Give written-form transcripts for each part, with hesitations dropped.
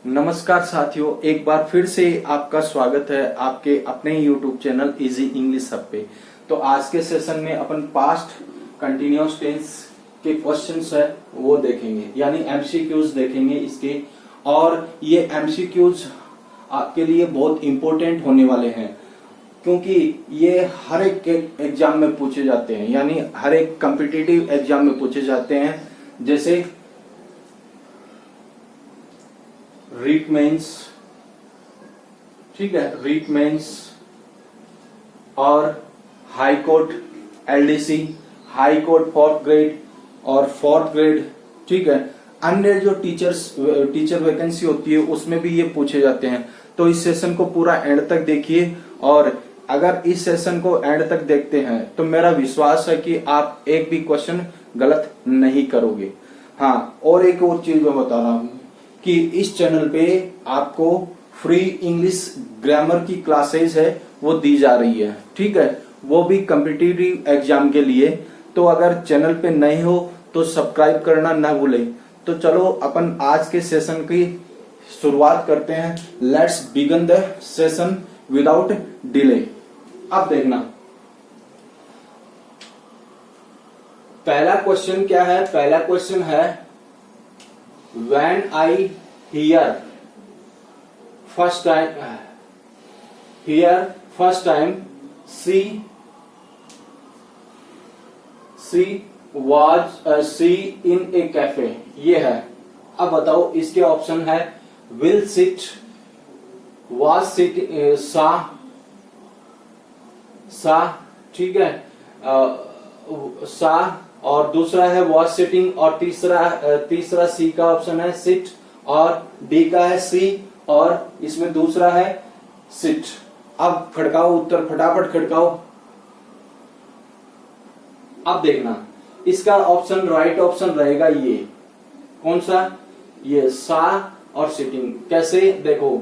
नमस्कार साथियों, एक बार फिर से आपका स्वागत है आपके अपने YouTube channel easy English hub पे। तो आज के सेशन में अपन पास्ट कंटिन्यूअस टेंस के क्वेश्चंस है वो देखेंगे, यानी एमसीक्यूज देखेंगे इसके। और ये एमसीक्यूज आपके लिए बहुत इंपॉर्टेंट होने वाले हैं, क्योंकि ये हर एक एग्जाम में पूछे जाते हैं, यानी हर एक कॉम्पिटिटिव एग्जाम में पूछे जाते हैं। जैसे रीट मेंस, ठीक है, रीट मेंस और high court LDC, high court fourth grade और फोर्थ ग्रेड, ठीक है। अन्य जो टीचर वैकेंसी होती है उसमें भी ये पूछे जाते हैं। तो इस सेशन को पूरा एंड तक देखिए, और अगर इस सेशन को एंड तक देखते हैं तो मेरा विश्वास है कि आप एक भी क्वेश्चन गलत नहीं करोगे। हाँ, और एक और चीज मैं बता रहा हूं कि इस चैनल पे आपको फ्री इंग्लिश ग्रामर की क्लासेस है वो दी जा रही है, ठीक है, वो भी कॉम्पिटिटिव एग्जाम के लिए। तो अगर चैनल पे नए हो तो सब्सक्राइब करना ना भूलें। तो चलो अपन आज के सेशन की शुरुआत करते हैं। Let's begin the session without delay. अब देखना पहला क्वेश्चन क्या है। पहला क्वेश्चन है when I hear first time she in a cafe, ये है। अब बताओ इसके ऑप्शन है will sit, was sit, सा, ठीक है, सा, और दूसरा है वॉज सिटिंग, और तीसरा सी का ऑप्शन है सिट, और डी का है सी, और इसमें दूसरा है सिट। अब खड़काओ उत्तर, फटाफट खड़काओ। अब देखना इसका ऑप्शन राइट ऑप्शन रहेगा ये, कौन सा, ये सा और सिटिंग। कैसे देखो,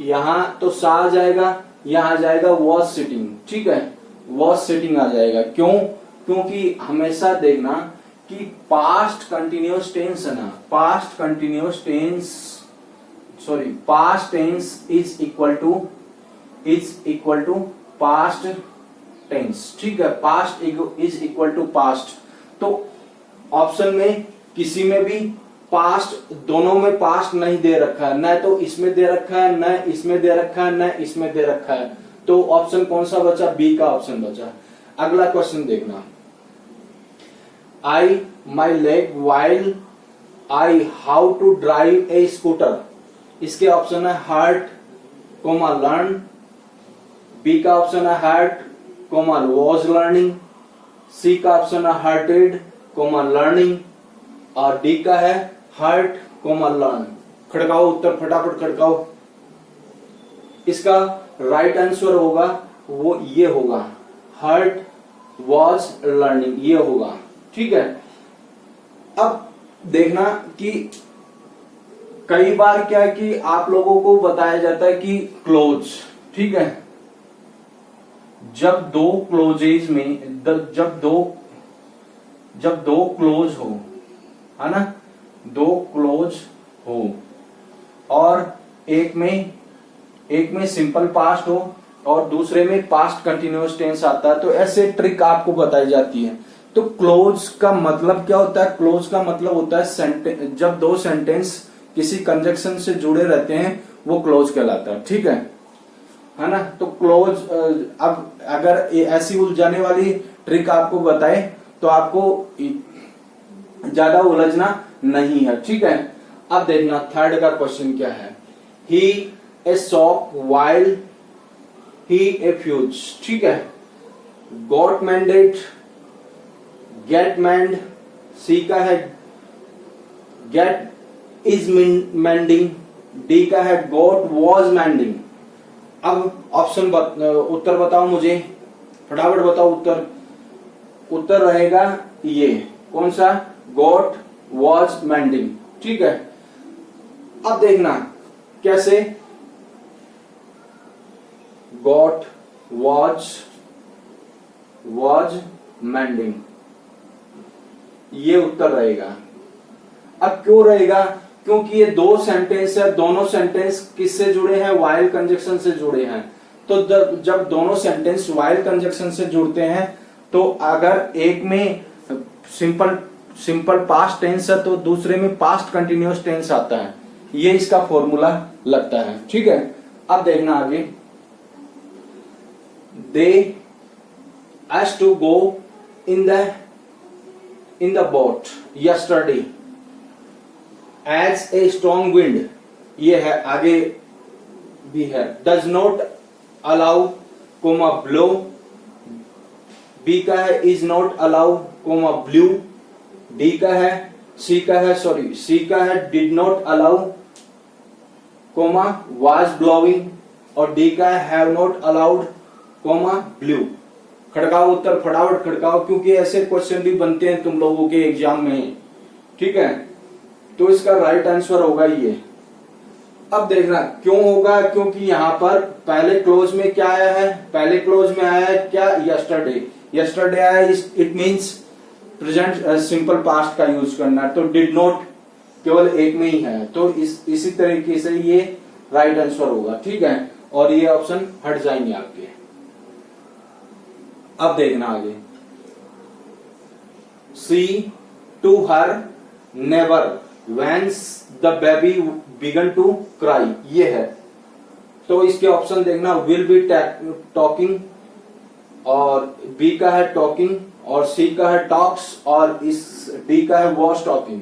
यहां तो सा आ जाएगा, यहां आ जाएगा वॉज सिटिंग, ठीक है, वॉज सिटिंग आ जाएगा। क्यों? क्योंकि हमेशा देखना कि पास्ट कंटिन्यूअस टेंस है ना, past tense is equal to past tense, ठीक है, past is equal to past. तो ऑप्शन में किसी में भी पास्ट, दोनों में पास्ट नहीं दे रखा है, न तो इसमें दे रखा है, न इसमें दे रखा है, न इसमें दे रखा है। तो ऑप्शन कौन सा बचा? बी का ऑप्शन बचा। अगला क्वेश्चन देखना, I my leg while I how to drive a scooter, इसके ऑप्शन है hurt, learn, B का ऑप्शन है hurt, was learning, C का ऑप्शन है hurted, learning, और D का है hurt, learn। खड़काओ उत्तर, फटाफट खड़काओ। इसका राइट आंसर होगा वो ये होगा, hurt was learning, ये होगा, ठीक है। अब देखना कि कई बार क्या है कि आप लोगों को बताया जाता है कि क्लोज, ठीक है, जब दो क्लोजेज में जब दो क्लोज हो, है ना, दो क्लोज हो और एक में सिंपल पास्ट हो और दूसरे में पास्ट कंटिन्यूअस टेंस आता है, तो ऐसे ट्रिक आपको बताई जाती है। तो क्लोज का मतलब क्या होता है? क्लोज का मतलब होता है जब दो सेंटेंस किसी कंजक्शन से जुड़े रहते हैं वो क्लोज कहलाता है, ठीक है ना। तो क्लोज, अब अगर ऐसी उलझाने वाली ट्रिक आपको बताए तो आपको ज्यादा उलझना नहीं है, ठीक है। अब देखना थर्ड का क्वेश्चन क्या है। He a shop while he a fuse, ठीक है, got mended, get mend, C का है गेट इज मैंडिंग, डी का है गॉट वॉज मैंडिंग। अब ऑप्शन उत्तर बताओ मुझे, फटाफट बताओ उत्तर। उत्तर रहेगा ये, कौन सा, गॉट वॉज मैंडिंग, ठीक है। अब देखना कैसे, गॉट वॉज मैंडिंग, ये उत्तर रहेगा। अब क्यों रहेगा? क्योंकि ये दो सेंटेंस है, दोनों सेंटेंस किससे जुड़े हैं, वाइल कंजक्शन से जुड़े हैं। तो जब दोनों सेंटेंस वाइल कंजक्शन से जुड़ते हैं तो अगर एक में सिंपल पास्ट टेंस है तो दूसरे में पास्ट कंटिन्यूअस टेंस आता है। ये इसका फॉर्मूला लगता है। ठीक है, अब देखना आगे। They has to go in the boat yesterday as a strong wind, ये है, आगे भी है। Does not allow comma blow, B का है is not allow comma blue, D का है सी का है did not allow comma was blowing, और डी का है have not allowed comma blue. खड़काओ उत्तर, फटाफट खड़काओ, क्योंकि ऐसे क्वेश्चन भी बनते हैं तुम लोगों के एग्जाम में। ठीक है, तो इसका राइट आंसर होगा ये। अब देखना क्यों होगा, क्योंकि यहाँ पर पहले क्लोज में क्या आया है, पहले क्लोज में आया है क्या, यस्टरडे आया है, it means present simple past का यूज करना है। तो डिड नॉट केवल एक में ही है, तो इसी तरीके से ये राइट आंसर होगा। ठीक है, और ये ऑप्शन हट जाएंगे आपके। अब देखना आगे। She to her never when the baby began to cry, ये है। तो इसके ऑप्शन देखना, विल बी टॉकिंग, और बी का है टॉकिंग, और सी का है टॉक्स, और इस डी का है वॉज टॉकिंग।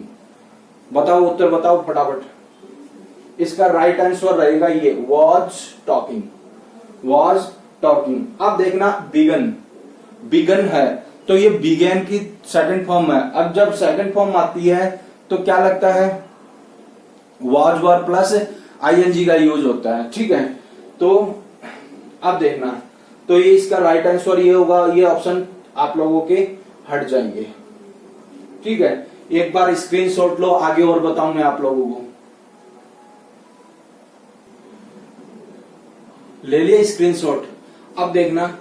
बताओ उत्तर, बताओ फटाफट। इसका राइट आंसर रहेगा ये वॉज टॉकिंग, वॉज टॉकिंग। अब देखना बिगन है, तो ये बिगेन की सेकंड फॉर्म है। अब जब सेकंड फॉर्म आती है तो क्या लगता है, वॉज वर प्लस आईएनजी का यूज होता है। ठीक है, तो अब देखना, तो ये इसका राइट आंसर ये होगा, ये ऑप्शन आप लोगों के हट जाएंगे। ठीक है, एक बार स्क्रीनशॉट लो, आगे और बताऊं मैं आप लोगों को। ले लिया स्क्रीनशॉट। अब देखना,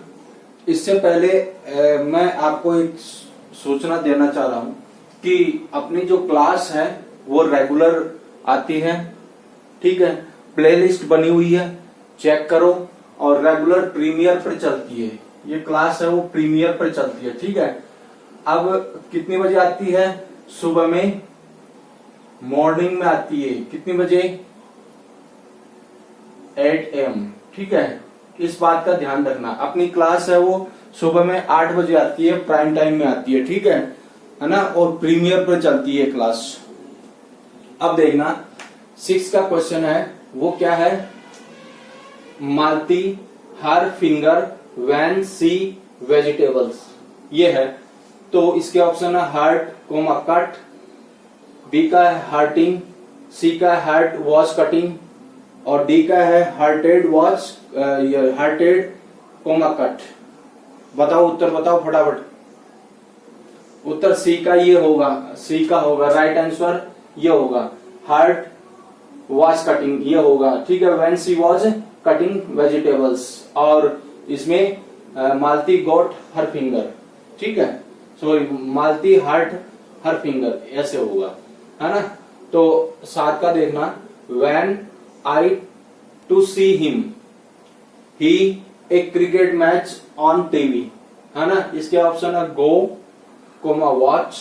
इससे पहले मैं आपको एक सूचना देना चाह रहा हूं कि अपनी जो क्लास है वो रेगुलर आती है। ठीक है, प्लेलिस्ट बनी हुई है, चेक करो, और रेगुलर प्रीमियर पर चलती है। ये क्लास है वो प्रीमियर पर चलती है। ठीक है, अब कितनी बजे आती है, सुबह में, मॉर्निंग में आती है, कितनी बजे, 8 AM। ठीक है, इस बात का ध्यान रखना। अपनी क्लास है वो सुबह में 8 बजे आती है, प्राइम टाइम में आती है। ठीक है ना, और प्रीमियर पर चलती है क्लास। अब देखना 6 का क्वेश्चन है, वो क्या है, मालती हर फिंगर व्हेन सी वेजिटेबल्स, ये है। तो इसके ऑप्शन है हार्ट कोमा कट, बी का है हार्टिंग, सी का है हार्ट वॉज कटिंग, और डी का है हार्टेड कोमा कट। बताओ उत्तर, बताओ फटाफट। उत्तर सी का ये होगा, सी का होगा राइट आंसर, ये होगा हार्ट वॉज कटिंग, ये होगा। ठीक है, when she was cutting vegetables, और इसमें मालती गॉट हर फिंगर। ठीक है, sorry, Malti hurt her finger, ऐसे होगा, है ना। तो 7 का देखना, when I to see him he a cricket match on TV, है ना। इसके ऑप्शन है गो कोमा वॉच,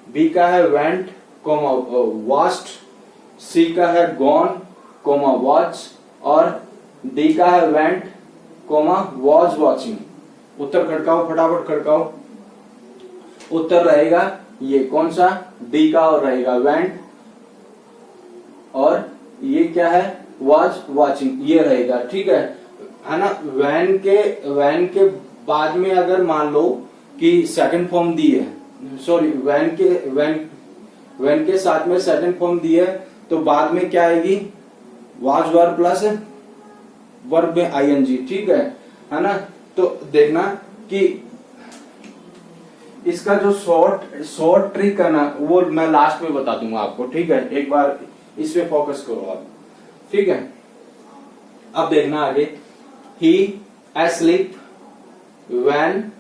बी का है वेंट कोमा वॉच्ड, सी का है गॉन कोमा वॉच, और डी का है वेंट कोमा वॉज वॉचिंग। उत्तर खड़काओ, फटाफट खड़काओ। उत्तर रहेगा ये कौन सा, डी का और रहेगा वेंट, और ये क्या है, वॉज वॉचिंग, ये रहेगा। ठीक है ना। वैन के बाद में अगर मान लो कि सेकंड फॉर्म दी है, सॉरी, वैन के साथ में सेकंड फॉर्म दी है, तो बाद में क्या आएगी, वॉज वर प्लस वर्ब में आईएनजी। ठीक है ना। तो देखना कि इसका जो शॉर्ट ट्रिक है ना, वो मैं लास्ट में बता दूंगा आपको। ठीक है, एक बार इस पे फोकस करो आप। ठीक है, अब देखना आगे, he asleep when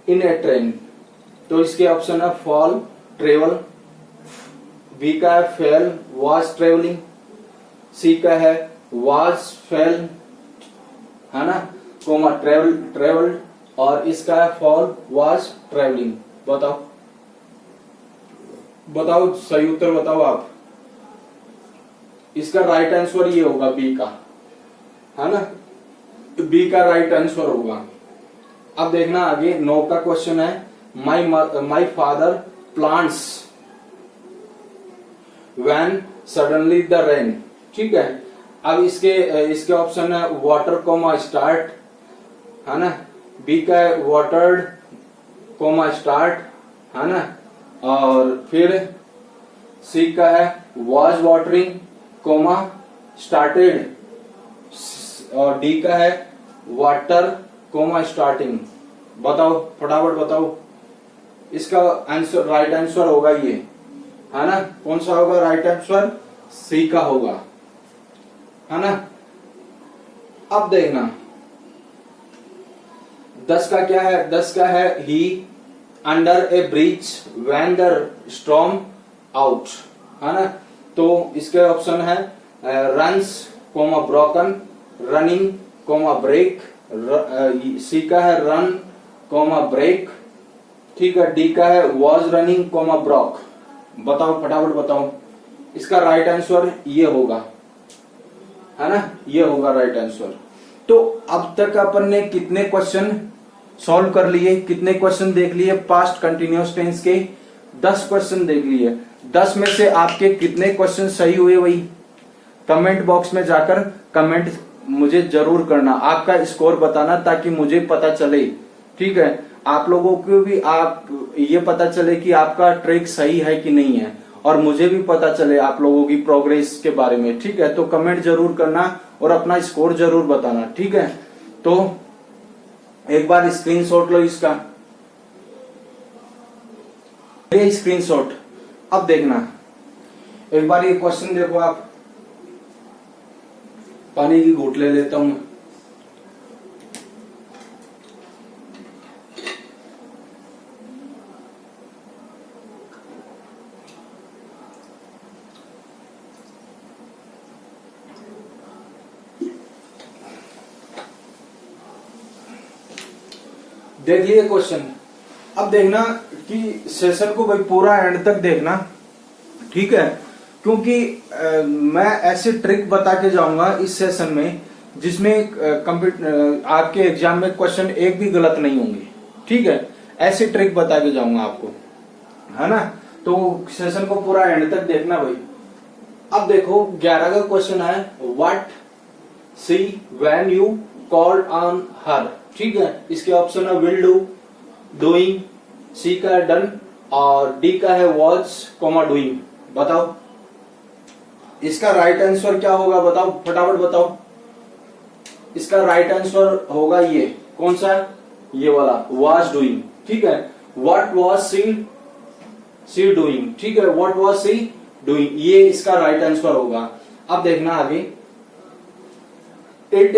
in a train, तो इसके ऑप्शन है फॉल, ट्रेवल, बी का है फेल वॉज ट्रेवलिंग, सी का है वॉज फेल, है ना, कोमा ट्रेवल्ड, और इसका है फॉल वॉज ट्रेवलिंग। बताओ बताओ सही उत्तर बताओ आप। इसका राइट आंसर ये होगा बी का, है ना, बी का राइट आंसर होगा। अब देखना आगे 9 का क्वेश्चन है, my father plants when suddenly the rain. ठीक है, अब इसके ऑप्शन है वाटर कोमा स्टार्ट, है ना, बी का है वाटर्ड कोमा स्टार्ट, है ना, और फिर सी का है वॉज वाटरिंग कोमा स्टार्टेड, और डी का है वाटर कोमा स्टार्टिंग। बताओ फटाफट बताओ, इसका आंसर राइट आंसर होगा ये, है ना, कौन सा होगा राइट आंसर? सी का होगा, है ना। अब देखना 10 का क्या है, 10 का है he under a bridge when the storm out, है ना, तो इसके ऑप्शन है runs comma broken, running comma break, C का है रन कोमा ब्रेक, ठीक है, डी का है वॉज रनिंग कोमा ब्रॉक। बताओ फटाफट बताओ, इसका राइट आंसर ये होगा, है ना, ये होगा राइट आंसर। तो अब तक अपन ने कितने क्वेश्चन सॉल्व कर लिए, कितने क्वेश्चन देख लिए? पास्ट कंटिन्यूअस टेंस के 10 क्वेश्चन देख लिए। 10 में से आपके कितने क्वेश्चन सही हुए वही कमेंट बॉक्स में जाकर कमेंट मुझे जरूर करना, आपका स्कोर बताना, ताकि मुझे पता चले, ठीक है, आप लोगों को भी आप ये पता चले कि आपका ट्रिक सही है कि नहीं है, और मुझे भी पता चले आप लोगों की प्रोग्रेस के बारे में, ठीक है। तो कमेंट जरूर करना और अपना स्कोर जरूर बताना, ठीक है। तो एक बार स्क्रीनशॉट लो इसका, ये स्क्रीनशॉट। अब देखना एक बार ये क्वेश्चन देखो आप, पानी की घूंट ले लेता हूं। देख लिए क्वेश्चन। अब देखना कि सेशन को भाई पूरा एंड तक देखना, ठीक है, क्योंकि मैं ऐसे ट्रिक बता के जाऊंगा इस सेशन में जिसमें आपके एग्जाम में क्वेश्चन एक भी गलत नहीं होंगे, ठीक है, ऐसे ट्रिक बता के जाऊंगा आपको, है ना। तो सेशन को पूरा एंड तक देखना भाई। अब देखो 11 का क्वेश्चन है, what see when you called on her, ठीक है, इसके ऑप्शन है विल डू, डूइंग, सी का है डन, और डी का है वॉज कोमा डूइंग। बताओ इसका राइट आंसर क्या होगा, बताओ फटाफट बताओ। इसका राइट आंसर होगा ये, कौन सा? ये वाला, वॉज डूइंग, ठीक है। व्हाट वॉज सी डूइंग, ठीक है, व्हाट वॉज सी डूइंग, ये इसका राइट आंसर होगा। अब देखना आगे, it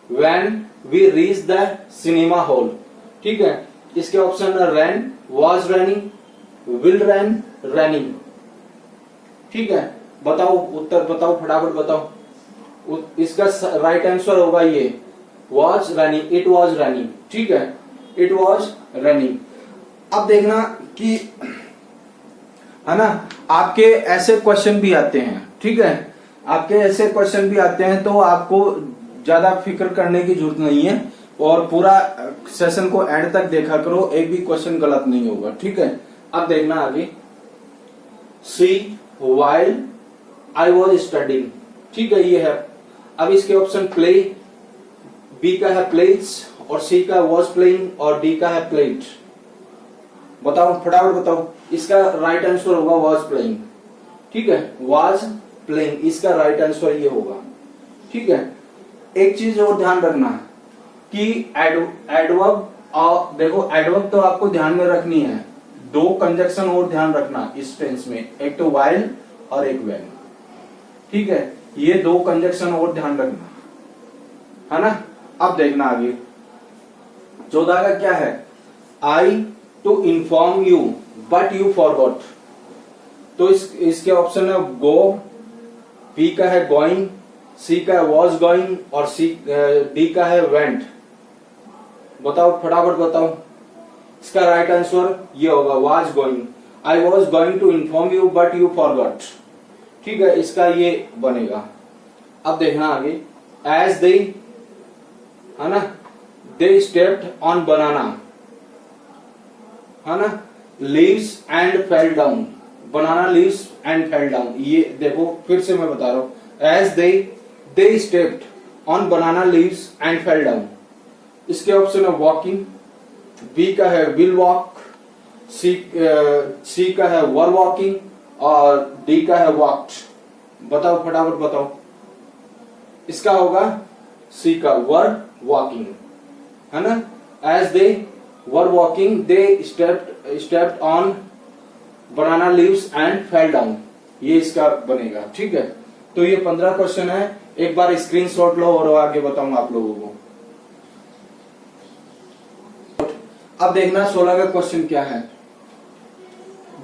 when we reach the cinema hall, ठीक है, इसके ऑप्शन है ran, was running, will ran, running, ठीक है। बताओ उत्तर बताओ फटाफट बताओ। इसका राइट आंसर होगा ये was running, it was running, ठीक है, इट वॉज रनिंग। अब देखना कि, है ना, आपके ऐसे क्वेश्चन भी आते हैं, ठीक है, आपके ऐसे क्वेश्चन भी आते हैं, तो आपको ज्यादा फिक्र करने की जरूरत नहीं है, और पूरा सेशन को एंड तक देखा करो, एक भी क्वेश्चन गलत नहीं होगा, ठीक है। अब देखना आगे, सी व्हाइल आई वॉज स्टडिंग, ठीक है, ये है। अब इसके ऑप्शन प्ले, बी का है प्लेज, और सी का वॉज प्लेइंग, और डी का है प्लेड। बताओ फटाफट बताओ, इसका राइट आंसर होगा वॉज प्लेइंग, ठीक है, वॉज प्लेइंग, इसका राइट आंसर ये होगा, ठीक है। एक चीज और ध्यान रखना कि एडवर्ब, देखो एडवर्ब तो आपको ध्यान में रखनी है, दो कंजक्शन और ध्यान रखना इस टेंस में, एक तो व्हाइल और एक व्हेन, ठीक है, ये दो कंजक्शन और ध्यान रखना, है ना। अब देखना आगे 14 का क्या है, I to inform you but you forgot, तो इसके ऑप्शन है गो, बी का है गोइंग, सी का है वॉज गोइंग और डी का है वेंट। बताओ फटाफट बताओ। इसका राइट आंसर ये होगा was going. I was going to inform you but you forgot. ठीक है, इसका ये बनेगा। अब देखना आगे, एज दे, है ना, दे स्टेप्ड ऑन बनाना, है ना, leaves and fell down, banana leaves and fell down. ये देखो फिर से मैं बता रहा हूं, as they stepped on banana leaves and fell down. इसके ऑप्शन है वॉकिंग, बी का है विल वॉक, सी का है वर वॉकिंग और डी का है वॉक्ड। बताओ फटाफट बताओ। इसका होगा सी का वर वॉकिंग, है ना। As they were walking they stepped on banana leaves and fell down, ये इसका बनेगा। ठीक है, तो ये 15 क्वेश्चन है। एक बार स्क्रीनशॉट लो और आगे बताऊंगा आप लोगों को। अब देखना 16 का क्वेश्चन क्या है।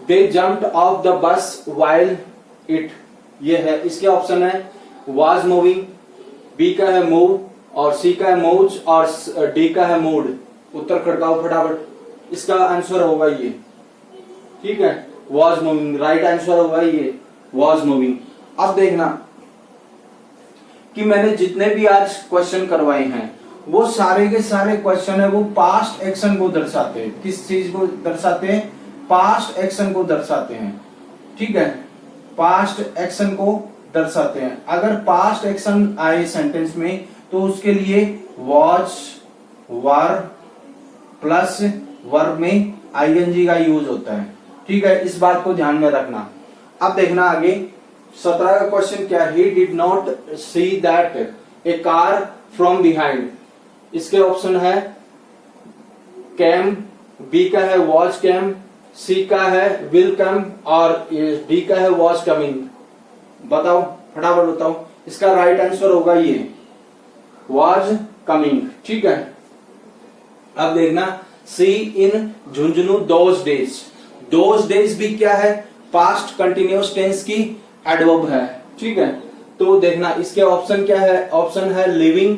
They jumped off the bus while it, ये है। इसके ऑप्शन है वाज मूविंग, बी का है मूव और सी का है मूव्स और डी का है मूड। उत्तर खड़काओ फटाफट। इसका आंसर होगा ये। ठीक है, वाज मूविंग, राइट आंसर होगा ये वाज मूविंग। अब देखना कि मैंने जितने भी आज क्वेश्चन करवाए हैं वो सारे के सारे क्वेश्चन है वो पास्ट एक्शन को दर्शाते हैं। किस चीज को दर्शाते हैं? पास्ट एक्शन को दर्शाते हैं। ठीक है, पास्ट एक्शन को दर्शाते हैं। अगर पास्ट एक्शन आए सेंटेंस में तो उसके लिए वॉज, वर प्लस वर्ब में आईएनजी का यूज होता है। ठीक है, इस बात को ध्यान में रखना। अब देखना आगे 17 का क्वेश्चन क्या है। He did not see that A car from behind. इसके ऑप्शन है कैम, बी का है वॉज कैम, सी का है विल कम और डी का है वॉज कमिंग। बताओ फटाफट बताओ। इसका राइट आंसर होगा ये वॉज कमिंग। ठीक है, अब देखना she in Jhunjhunu those days. Those days भी क्या है? पास्ट कंटिन्यूअस टेंस की एडवर्ब है। ठीक है, तो देखना इसके ऑप्शन क्या है। ऑप्शन है living,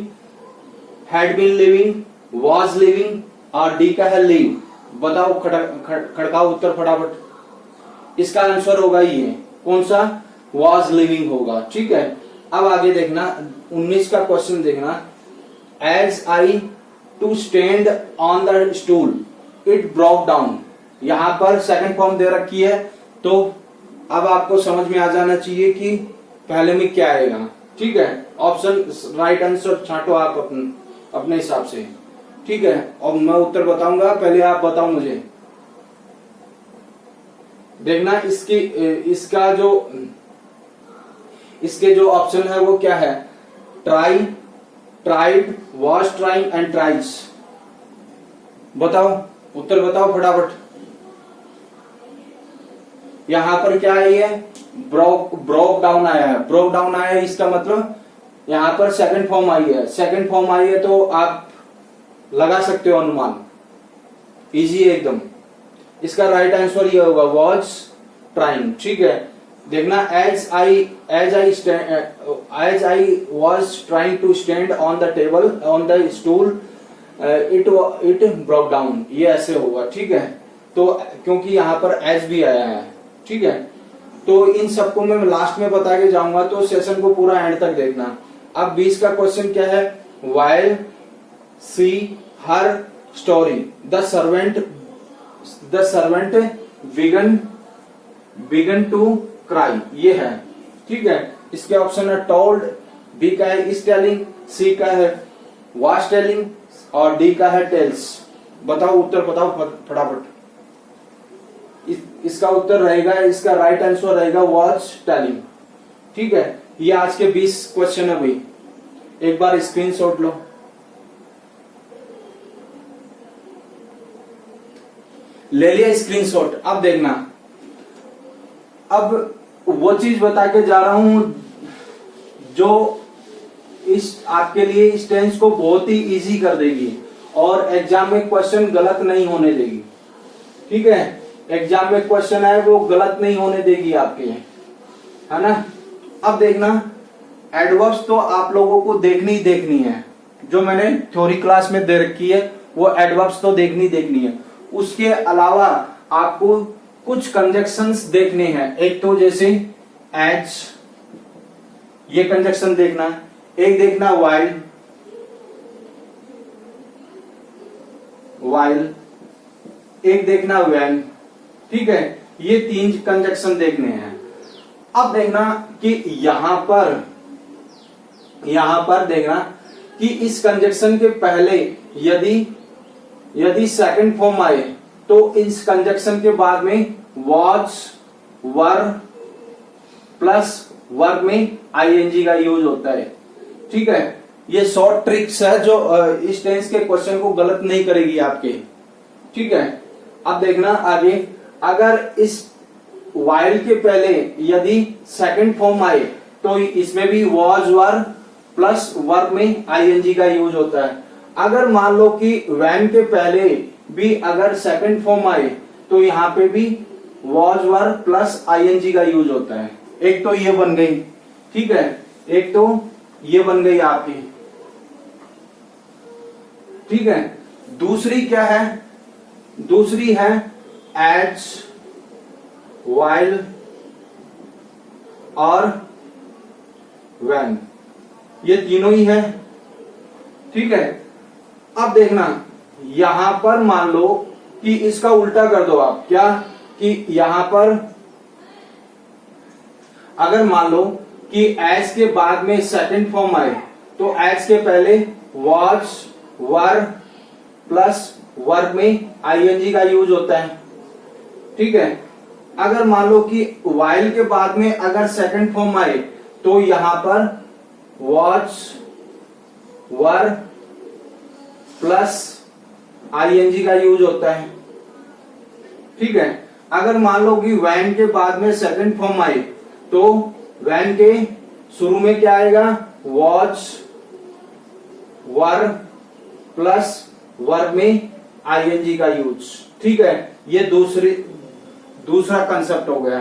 had been living, was living और डी का है लीव। बताओ खड़काओ उत्तर फटाफट। इसका आंसर होगा ये कौन सा? वॉज लिविंग होगा। ठीक है, अब आगे देखना 19 का क्वेश्चन देखना। As I to stand on the stool it broke down. यहां पर सेकंड फॉर्म दे रखी है, तो अब आपको समझ में आ जाना चाहिए कि पहले में क्या आएगा। ठीक है, ऑप्शन राइट आंसर छांटो आप अपने हिसाब से। ठीक है, और मैं उत्तर बताऊंगा, पहले आप बताओ मुझे। देखना इसके जो ऑप्शन है वो क्या है। Try, tried, was trying and tries. बताओ उत्तर बताओ फटाफट। यहां पर क्या आई है? ब्रोक डाउन आया है। ब्रोक डाउन आया है, इसका मतलब यहां पर सेकंड फॉर्म आई है। सेकंड फॉर्म आई है तो आप लगा सकते हो अनुमान, इजी है एकदम। इसका राइट आंसर ये होगा वॉज ट्राइंग। ठीक है, देखना as I was trying to stand on the table on the stool it broke down, ये ऐसे होगा। ठीक है, तो क्योंकि यहाँ पर एज भी आया है। ठीक है, तो इन सबको मैं लास्ट में बता के जाऊंगा, तो सेशन को पूरा एंड तक देखना। अब 20 का क्वेश्चन क्या है। While she her story the servant began to cry, ये है। ठीक है, इसके ऑप्शन है टोल्ड, बी का है इज टेलिंग, सी का है वाज टेलिंग और डी का है टेल्स। बताओ उत्तर बताओ फटाफट। इसका उत्तर रहेगा, इसका राइट आंसर रहेगा वाज टेलिंग। ठीक है, ये आज के 20 क्वेश्चन है भाई। एक बार स्क्रीनशॉट लो। ले लिया स्क्रीनशॉट। अब देखना, अब वो चीज बता के जा रहा हूं जो इस आपके लिए इस टेंस को बहुत ही इजी कर देगी और एग्जाम में क्वेश्चन गलत नहीं होने देगी। ठीक है, एग्जाम में क्वेश्चन है वो गलत नहीं होने देगी आपके, है ना। अब देखना एडवर्ब्स तो आप लोगों को देखनी ही देखनी है, जो मैंने थ्योरी क्लास में दे रखी है वो एडवर्ब्स तो देखनी है। उसके अलावा आपको कुछ कंजक्शंस देखने हैं। एक तो जैसे एज, ये कंजक्शन देखना, एक देखना वाइल, एक देखना व्हेन, ठीक है। ये 3 कंजक्शन देखने हैं। अब देखना कि यहां पर देखना कि इस कंजक्शन के पहले यदि सेकंड फॉर्म आए तो इस कंजक्शन के बाद में वॉज, वर प्लस वर्ब में आईएनजी का यूज होता है, ठीक है। ये शॉर्ट ट्रिक्स है जो इस टेंस के क्वेश्चन को गलत नहीं करेगी आपके, ठीक है। अब देखना आगे, अगर इस वाइल के पहले यदि सेकंड फॉर्म आए तो इसमें भी वॉज, वर प्लस वर्ब में आईएनजी का यूज होता है। अगर मान लो कि व्हेन के पहले भी अगर सेकंड फॉर्म आए तो यहाँ पे भी वॉज, वर प्लस आईएनजी का यूज होता है। एक तो ये बन गई, ठीक है, एक तो ये बन गई आपकी, ठीक है। दूसरी क्या है, दूसरी है एज, वाइल और व्हेन, ये तीनों ही है, ठीक है। अब देखना यहां पर मान लो कि इसका उल्टा कर दो आप, क्या कि यहां पर अगर मान लो कि एज के बाद में सेकंड फॉर्म आए तो एज के पहले वॉज, वर प्लस वर्ब में आईएनजी का यूज होता है, ठीक है। अगर मान लो कि वाइल के बाद में अगर सेकंड फॉर्म आए तो यहां पर वॉज, वर प्लस आईएनजी का यूज होता है, ठीक है। अगर मान लो कि व्हेन के बाद में सेकंड फॉर्म आए तो व्हेन के शुरू में क्या आएगा, वॉज, वर प्लस वर्ब में आईएनजी का यूज, ठीक है। ये दूसरा कंसेप्ट हो गया।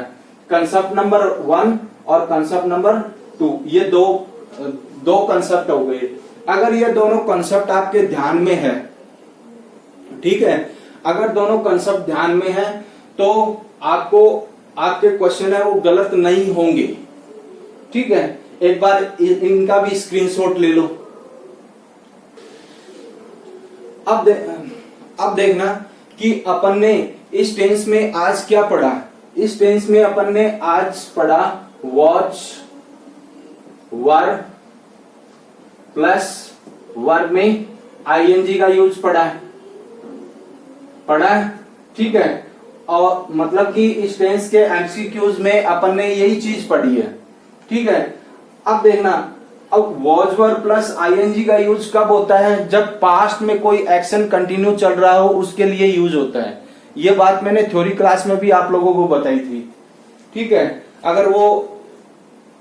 कंसेप्ट नंबर 1 और कंसेप्ट नंबर 2, ये दो कंसेप्ट हो गए। अगर ये दोनों कंसेप्ट आपके ध्यान में है, ठीक है, अगर दोनों कंसेप्ट ध्यान में है तो आपको आपके क्वेश्चन है वो गलत नहीं होंगे, ठीक है। एक बार इनका भी स्क्रीनशॉट ले लो। अब देखना कि अपन ने इस टेंस में आज क्या पढ़ा। इस टेंस में अपन ने आज पढ़ा वॉच, वर प्लस वर्ब में आईएनजी का यूज पढ़ा है, ठीक है। और मतलब कि इस टेंस के एमसीक्यूज में अपन ने यही चीज पढ़ी है, ठीक है। अब देखना, अब वॉज, वर प्लस आईएनजी का यूज कब होता है, जब पास्ट में कोई एक्शन कंटिन्यू चल रहा हो उसके लिए यूज होता है। ये बात मैंने थ्योरी क्लास में भी आप लोगों को बताई थी, ठीक है। अगर वो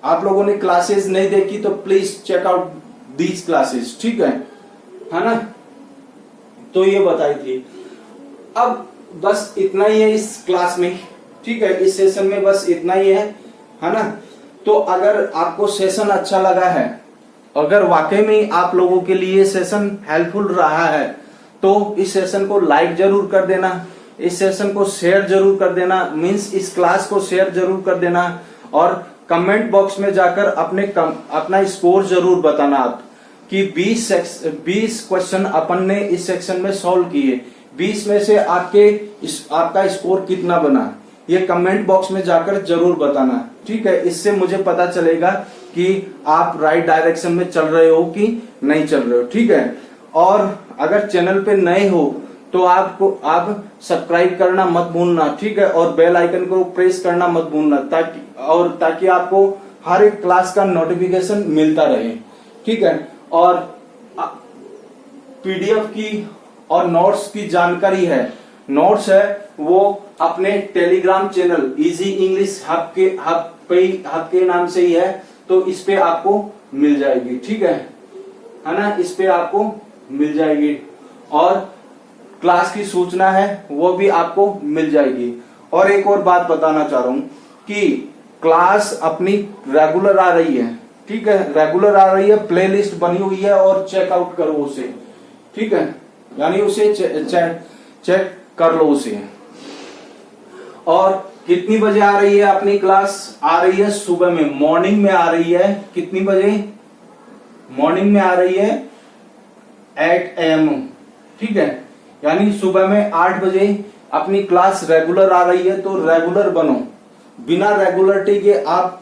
आप लोगों ने क्लासेस नहीं देखी तो please check out these classes, ठीक है ना। तो ये बताई थी। अब बस इतना ही है इस क्लास में, ठीक है, इस सेशन में बस इतना ही है ना। तो अगर आपको सेशन अच्छा लगा है, अगर वाकई में आप लोगों के लिए सेशन हेल्पफुल रहा है तो इस सेशन को लाइक जरूर कर देना, इस सेशन को शेयर जरूर कर देना, मींस इस क्लास को शेयर जरूर कर देना, और कमेंट बॉक्स में जाकर अपना स्कोर जरूर बताना आप कि 20 क्वेश्चन अपन ने इस सेक्शन में सॉल्व किए, 20 में से आपका स्कोर कितना बना, ये कमेंट बॉक्स में जाकर जरूर बताना, ठीक है। इससे मुझे पता चलेगा कि आप राइट डायरेक्शन में चल रहे हो कि नहीं चल रहे हो, ठीक है। और अगर चैनल पे नए हो तो आप सब्सक्राइब करना मत भूलना, ठीक है, और बेल आइकन को प्रेस करना मत भूलना, ताकि आपको हर एक क्लास का नोटिफिकेशन मिलता रहे, ठीक है। और पीडीएफ की और नोट्स की जानकारी है, नोट्स है वो अपने Telegram channel easy English hub के नाम से ही है, तो इस पे आपको मिल जाएगी, ठीक है ना, इस पे आपको मिल जाएगी। और क्लास की सूचना है वो भी आपको मिल जाएगी। और एक और बात बताना चाह रहा हूं कि क्लास अपनी रेगुलर आ रही है, ठीक है, रेगुलर आ रही है, प्लेलिस्ट बनी हुई है और चेकआउट करो उसे, ठीक है, यानी उसे चेक कर लो उसे। और कितनी बजे आ रही है अपनी क्लास? आ रही है सुबह में, मॉर्निंग में आ रही है। कितनी बजे? मॉर्निंग में आ रही है 8 AM, ठीक है, यानी सुबह में 8 बजे अपनी क्लास रेगुलर आ रही है। तो रेगुलर बनो, बिना रेगुलरिटी के आप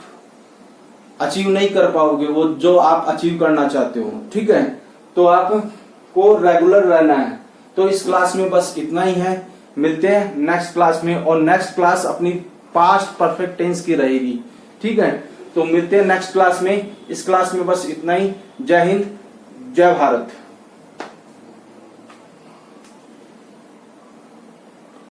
अचीव नहीं कर पाओगे वो जो आप अचीव करना चाहते हो, ठीक है। तो आपको रेगुलर रहना है। तो इस क्लास में बस इतना ही है, मिलते हैं नेक्स्ट क्लास में। और नेक्स्ट क्लास अपनी पास्ट परफेक्ट टेंस की रहेगी, ठीक है। तो मिलते हैं नेक्स्ट क्लास में। इस क्लास में बस इतना ही। जय हिंद, जय भारत।